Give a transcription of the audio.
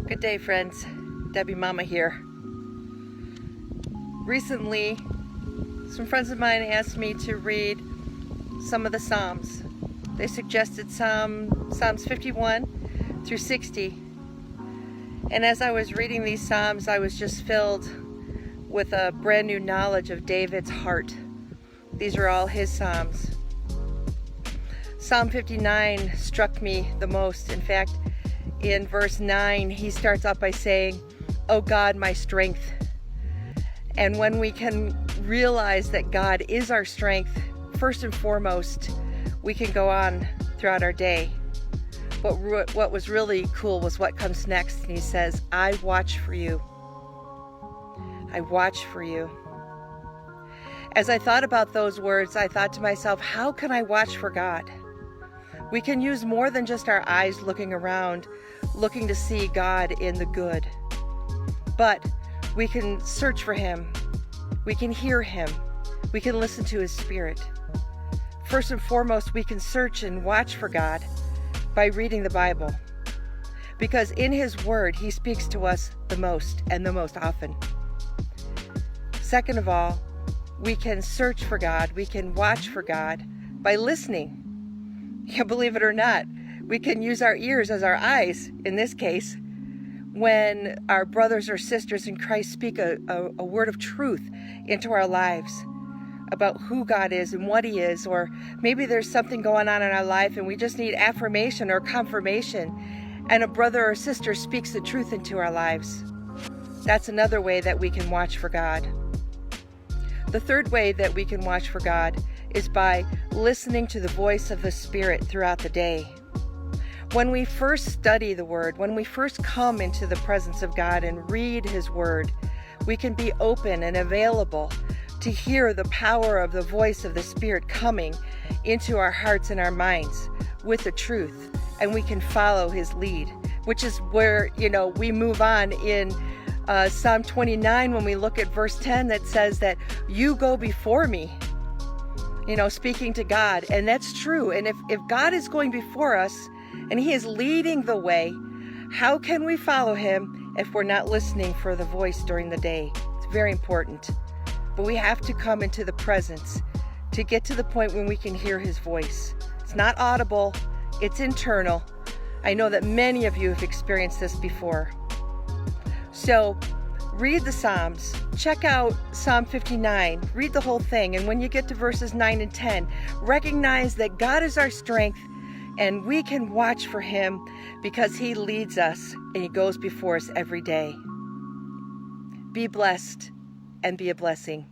Good day, friends. Debbie Mama here. Recently, some friends of mine asked me to read some of the Psalms. They suggested Psalms 51 through 60. And as I was reading these Psalms, I was just filled with a brand new knowledge of David's heart. These are all his Psalms. Psalm 59 struck me the most. In fact, in verse 9, he starts out by saying, "Oh God, my strength." And when we can realize that God is our strength, first and foremost, we can go on throughout our day. But what was really cool was what comes next. And he says, "I watch for you. I watch for you." As I thought about those words, I thought to myself, how can I watch for God? We can use more than just our eyes looking around, looking to see God in the good. But we can search for Him. We can hear Him. We can listen to His Spirit. First and foremost, we can search and watch for God by reading the Bible. Because in His Word, He speaks to us the most and the most often. Second of all, we can search for God. We can watch for God by listening. You believe it or not, we can use our ears as our eyes, in this case, when our brothers or sisters in Christ speak a word of truth into our lives about who God is and what He is, or maybe there's something going on in our life and we just need affirmation or confirmation, and a brother or sister speaks the truth into our lives. That's another way that we can watch for God. The third way that we can watch for God is by listening to the voice of the Spirit throughout the day. When we first study the Word, when we first come into the presence of God and read His Word, we can be open and available to hear the power of the voice of the Spirit coming into our hearts and our minds with the truth, and we can follow His lead, which is where, we move on in Psalm 29 when we look at verse 10 that says that you go before me, speaking to God. And that's true. And if God is going before us and He is leading the way, how can we follow Him if we're not listening for the voice during the day? It's very important. But we have to come into the presence to get to the point when we can hear His voice. It's not audible, it's internal. I know that many of you have experienced this before. So read the Psalms, check out Psalm 59, read the whole thing, and when you get to verses 9 and 10, recognize that God is our strength and we can watch for Him because He leads us and He goes before us every day. Be blessed and be a blessing.